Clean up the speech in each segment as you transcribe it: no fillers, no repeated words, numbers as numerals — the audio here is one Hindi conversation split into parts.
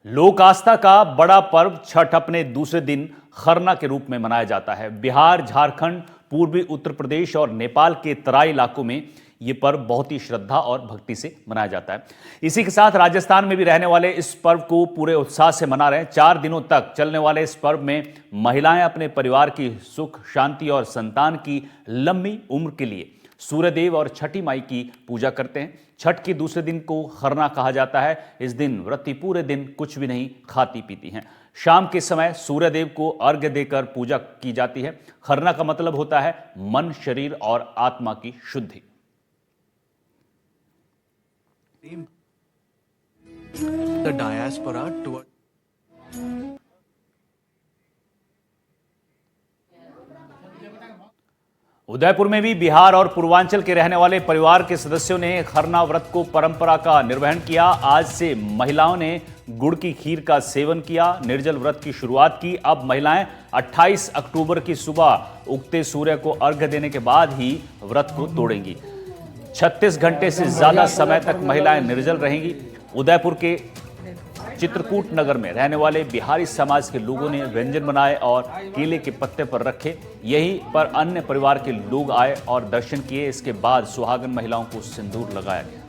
लोक आस्था का बड़ा पर्व छठ अपने दूसरे दिन खरना के रूप में मनाया जाता है। बिहार, झारखंड, पूर्वी उत्तर प्रदेश और नेपाल के तराई इलाकों में ये पर्व बहुत ही श्रद्धा और भक्ति से मनाया जाता है। इसी के साथ राजस्थान में भी रहने वाले इस पर्व को पूरे उत्साह से मना रहे हैं। 4 दिनों तक चलने वाले इस पर्व में महिलाएं अपने परिवार की सुख, शांति और संतान की लंबी उम्र के लिए सूर्यदेव और छठी माई की पूजा करते हैं। छठ के दूसरे दिन को खरना कहा जाता है। इस दिन व्रती पूरे दिन कुछ भी नहीं खाती पीती हैं। शाम के समय सूर्यदेव को अर्घ्य देकर पूजा की जाती है। खरना का मतलब होता है मन, शरीर और आत्मा की शुद्धि। The diaspora toward उदयपुर में भी बिहार और पूर्वांचल के रहने वाले परिवार के सदस्यों ने खरना व्रत को परंपरा का निर्वहन किया। आज से महिलाओं ने गुड़ की खीर का सेवन किया, निर्जल व्रत की शुरुआत की। अब महिलाएं 28 अक्टूबर की सुबह उगते सूर्य को अर्घ्य देने के बाद ही व्रत को तोड़ेंगी। 36 घंटे से ज्यादा समय तक महिलाएं निर्जल रहेंगी। उदयपुर के चित्रकूट नगर में रहने वाले बिहारी समाज के लोगों ने व्यंजन बनाए और केले के पत्ते पर रखे। यहीं पर अन्य परिवार के लोग आए और दर्शन किए। इसके बाद सुहागन महिलाओं को सिंदूर लगाया गया।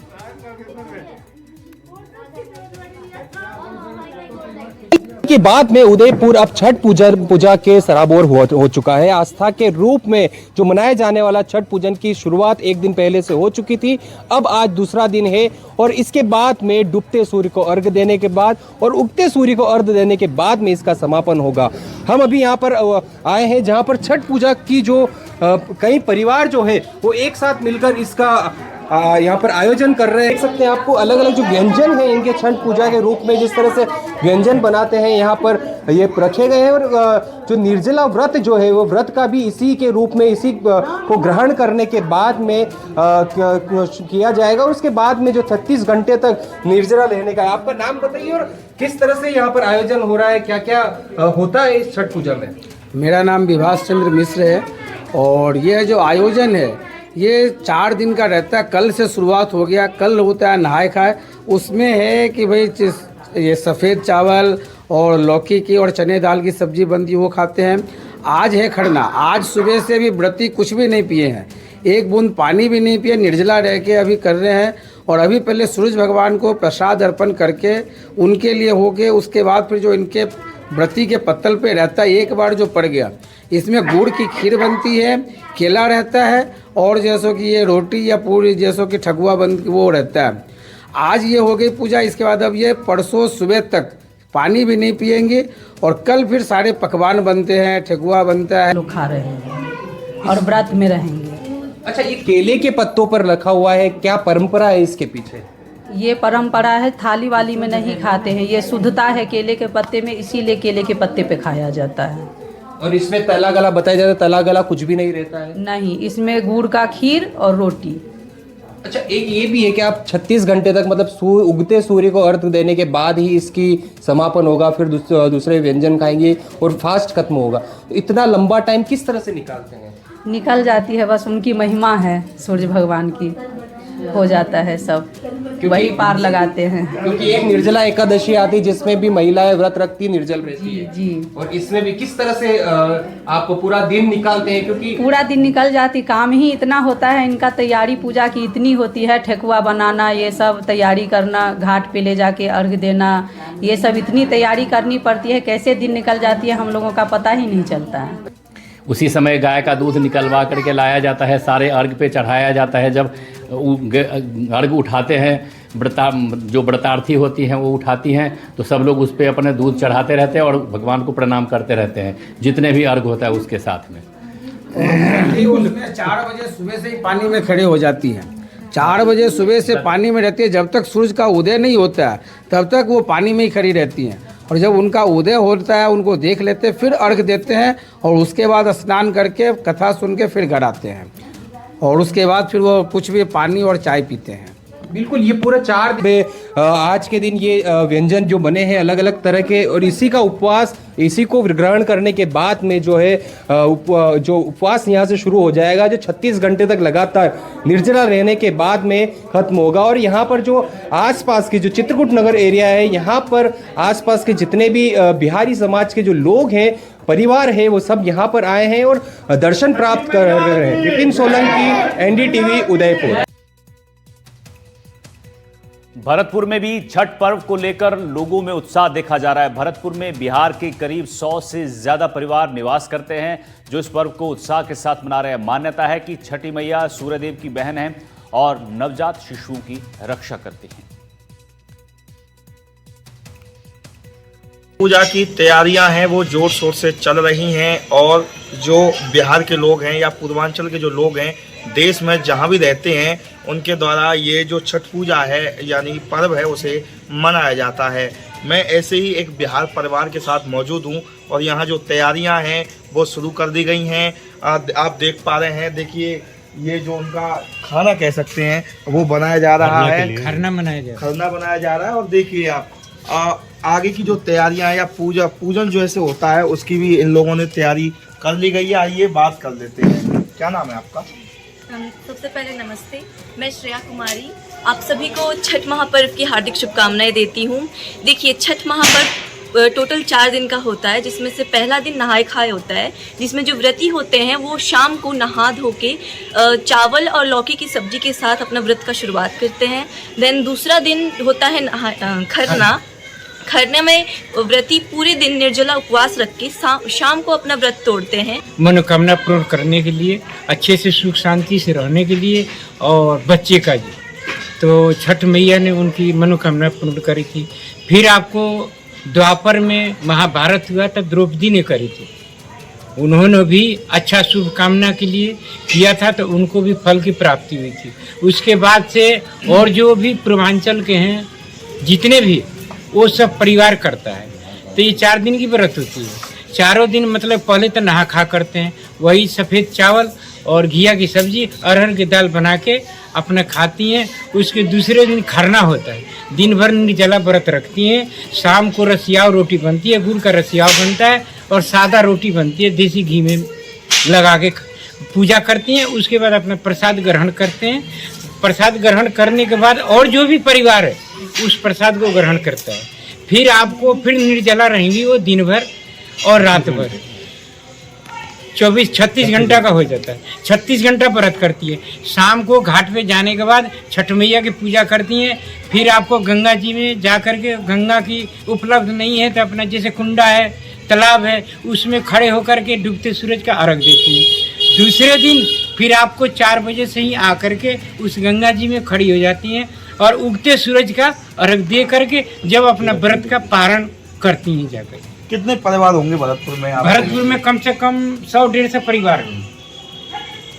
के बाद में उदयपुर अब छठ पूजा के सराबोर हो चुका है। आस्था के रूप में जो मनाए जाने वाला छठ पूजन की शुरुआत एक दिन पहले से हो चुकी थी। अब आज दूसरा दिन है और इसके बाद में डूबते सूर्य को अर्घ्य देने के बाद और उगते सूर्य को अर्घ्य देने के बाद में इसका समापन होगा। हम अभी यहाँ पर आए हैं जहाँ पर छठ पूजा की जो कई परिवार जो है वो एक साथ मिलकर इसका यहाँ पर आयोजन कर रहे हैं। देख सकते हैं आपको अलग अलग जो व्यंजन है इनके छठ पूजा के रूप में जिस तरह से व्यंजन बनाते हैं यहाँ पर ये रखे गए हैं। और जो निर्जला व्रत जो है वो व्रत का भी इसी के रूप में इसी को ग्रहण करने के बाद में किया जाएगा। और उसके बाद में जो 36 घंटे तक निर्जला रहने का। आपका नाम बताइए और किस तरह से यहाँ पर आयोजन हो रहा है, क्या क्या होता है इस छठ पूजा में? मेरा नाम विभास चंद्र मिश्र है और ये जो आयोजन है ये 4 दिन का रहता है। कल से शुरुआत हो गया। कल होता है नहाए खाए। उसमें है कि भाई ये सफ़ेद चावल और लौकी की और चने दाल की सब्जी बनती है वो खाते हैं। आज है खरना। आज सुबह से भी व्रती कुछ भी नहीं पिए हैं, एक बूंद पानी भी नहीं पिए, निर्जला रह के अभी कर रहे हैं। और अभी पहले सूरज भगवान को प्रसाद अर्पण करके उनके लिए हो गए। उसके बाद फिर जो इनके व्रती के पत्तल पे रहता है एक बार जो पड़ गया, इसमें गुड़ की खीर बनती है, केला रहता है और जैसो कि ये रोटी या पूरी जैसो कि ठगुआ वो रहता है। आज ये हो गई पूजा। इसके बाद अब ये परसों सुबह तक पानी भी नहीं पिएंगे और कल फिर सारे पकवान बनते हैं, ठगुआ बनता है। लोग खा रहे हैं और व्रत में रहेंगे। अच्छा, ये केले के पत्तों पर रखा हुआ है, क्या परंपरा है इसके पीछे? ये परंपरा है, थाली वाली में नहीं खाते हैं। ये शुद्धता है केले के पत्ते में, इसीलिए केले के पत्ते पे खाया जाता है। और इसमें तला गला बताया जाता है, तला गला कुछ भी नहीं रहता है? नहीं, इसमें गुड़ का खीर और रोटी। अच्छा, एक ये भी है कि आप 36 घंटे तक मतलब उगते सूर्य को अर्घ्य देने के बाद ही इसकी समापन होगा, फिर दूसरे व्यंजन खाएंगे और फास्ट खत्म होगा। तो इतना लंबा टाइम किस तरह से निकालते हैं? निकल जाती है, बस उनकी महिमा है, सूर्य भगवान की हो जाता है सब, वही पार लगाते हैं। क्योंकि एक निर्जला एकादशी आती जिसमें भी महिलाएं व्रत रखती निर्जल रहती है। जी। और इसमें भी किस तरह से आप पूरा दिन निकालते हैं? क्योंकि पूरा दिन निकल जाती, काम ही इतना होता है इनका। तैयारी पूजा की इतनी होती है, ठेकुआ बनाना, ये सब तैयारी करना, घाट पे ले जाके अर्घ्य देना, ये सब इतनी तैयारी करनी पड़ती है। कैसे दिन निकल जाती है हम लोगों का पता ही नहीं चलता है। उसी समय गाय का दूध निकलवा करके लाया जाता है, सारे अर्घ पे चढ़ाया जाता है। जब अर्घ उठाते हैं, जो व्रतार्थी होती हैं वो उठाती हैं, तो सब लोग उस पर अपने दूध चढ़ाते रहते हैं और भगवान को प्रणाम करते रहते हैं, जितने भी अर्घ होता है उसके साथ में। उसमें 4 बजे सुबह से ही पानी में खड़े हो जाती हैं। 4 बजे सुबह से पानी में रहती है। जब तक सूरज का उदय नहीं होता है तब तक वो पानी में ही खड़ी रहती हैं। और जब उनका उदय होता है उनको देख लेते हैं, फिर अर्घ देते हैं और उसके बाद स्नान करके कथा सुन के फिर घर आते हैं। और उसके बाद फिर वो कुछ भी पानी और चाय पीते हैं। बिल्कुल, ये पूरा 4 दिन आज के दिन ये व्यंजन जो बने हैं अलग अलग तरह के, और इसी का उपवास, इसी को ग्रहण करने के बाद में जो है जो उपवास यहाँ से शुरू हो जाएगा, जो 36 घंटे तक लगातार निर्जला रहने के बाद में खत्म होगा। और यहाँ पर जो आसपास की जो चित्रकूट नगर एरिया है, यहाँ पर आसपास के जितने भी बिहारी समाज के जो लोग हैं, परिवार है, वो सब यहाँ पर आए हैं और दर्शन प्राप्त कर रहे हैं। विपिन सोलंकी, एनडीटीवी, उदयपुर। भरतपुर में भी छठ पर्व को लेकर लोगों में उत्साह देखा जा रहा है। भरतपुर में बिहार के करीब 100 से ज्यादा परिवार निवास करते हैं जो इस पर्व को उत्साह के साथ मना रहे हैं। मान्यता है कि छठी मैया सूर्यदेव की बहन है और नवजात शिशुओं की रक्षा करती हैं। पूजा की तैयारियां हैं वो जोर शोर से चल रही हैं, और जो बिहार के लोग हैं या पूर्वांचल के जो लोग हैं देश में जहां भी रहते हैं, उनके द्वारा ये जो छठ पूजा है यानी पर्व है उसे मनाया जाता है। मैं ऐसे ही एक बिहार परिवार के साथ मौजूद हूं और यहाँ जो तैयारियां हैं वो शुरू कर दी गई हैं। आप देख पा रहे हैं, देखिए ये जो उनका खाना कह सकते हैं वो बनाया जा रहा है, खरना बनाया जा रहा है। और देखिए आप आगे की जो तैयारियां या पूजन जो ऐसे होता है उसकी भी इन लोगों ने तैयारी कर ली गई है। आइए बात कर लेते हैं। क्या नाम है आपका? सबसे पहले नमस्ते, मैं श्रेया कुमारी आप सभी को छठ महापर्व की हार्दिक शुभकामनाएं देती हूँ। देखिए, छठ महापर्व टोटल 4 दिन का होता है, जिसमें से पहला दिन नहाय खाए होता है, जिसमें जो व्रती होते हैं वो शाम को नहा धो के चावल और लौकी की सब्जी के साथ अपना व्रत का शुरुआत करते हैं। देन दूसरा दिन होता है खरना। खरने में व्रती पूरे दिन निर्जला उपवास रख के शाम को अपना व्रत तोड़ते हैं, मनोकामना पूर्ण करने के लिए, अच्छे से सुख शांति से रहने के लिए, और बच्चे का जी तो छठ मैया ने उनकी मनोकामना पूर्ण करी थी। फिर आपको द्वापर में महाभारत हुआ तब द्रौपदी ने करी थी, उन्होंने भी अच्छा शुभकामना के लिए किया था तो उनको भी फल की प्राप्ति हुई थी। उसके बाद से और जो भी पूर्वांचल के हैं जितने भी, वो सब परिवार करता है। तो ये 4 दिन की व्रत होती है। चारों दिन मतलब पहले तो नहा खा करते हैं, वही सफ़ेद चावल और घिया की सब्जी, अरहर की दाल बना के अपना खाती हैं। उसके दूसरे दिन खरना होता है, दिन भर निर्जला व्रत रखती हैं। शाम को रसियाव रोटी बनती है, गुड़ का रसियाव बनता है और सादा रोटी बनती है, देसी घी में लगा के पूजा करती हैं। उसके बाद अपना प्रसाद ग्रहण करते हैं। प्रसाद ग्रहण करने के बाद और जो भी परिवार है उस प्रसाद को ग्रहण करता है। फिर आपको फिर निर्जला रहेंगी वो दिन भर और रात भर, 36 घंटा का हो जाता है। 36 घंटा व्रत करती है। शाम को घाट पे जाने के बाद छठ मैया की पूजा करती हैं। फिर आपको गंगा जी में जा कर के, गंगा की उपलब्ध नहीं है तो अपना जैसे कुंडा है, तालाब है, उसमें खड़े होकर के डूबते सूरज का अर्घ देती हैं। दूसरे दिन फिर आपको 4 बजे से ही आकर के उस गंगा जी में खड़ी हो जाती हैं और उगते सूरज का अर्घ दे करके जब अपना व्रत का पारण करती हैं जाकर। कितने परिवार होंगे भरतपुर में? भरतपुर में कम से कम 100-150 परिवार हैं।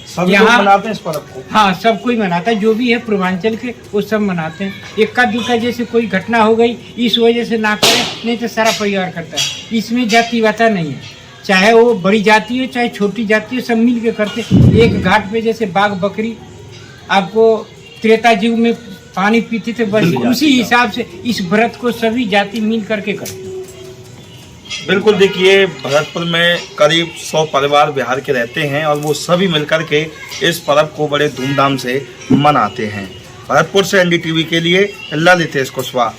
सब लोग मनाते हैं इस पर्व को? हाँ, सब कोई मनाता है, जो भी है पूर्वांचल के वो सब मनाते हैं। इक्का दुक्का जैसे कोई घटना हो गई इस वजह से ना करें, नहीं तो सारा परिवार करता है। इसमें जातिवाता नहीं है, चाहे वो बड़ी जाति हो चाहे छोटी जाति हो, सब मिल के करते। एक घाट पे जैसे बाघ बकरी आपको त्रेता युग में पानी पीते थे, बस उसी हिसाब से इस व्रत को सभी जाति मिल करके करते हैं। बिल्कुल, देखिए भरतपुर में करीब 100 परिवार बिहार के रहते हैं और वो सभी मिलकर के इस पर्व को बड़े धूमधाम से मनाते हैं। भरतपुर से एनडीटीवी के लिए ललितेश कुशवाहा।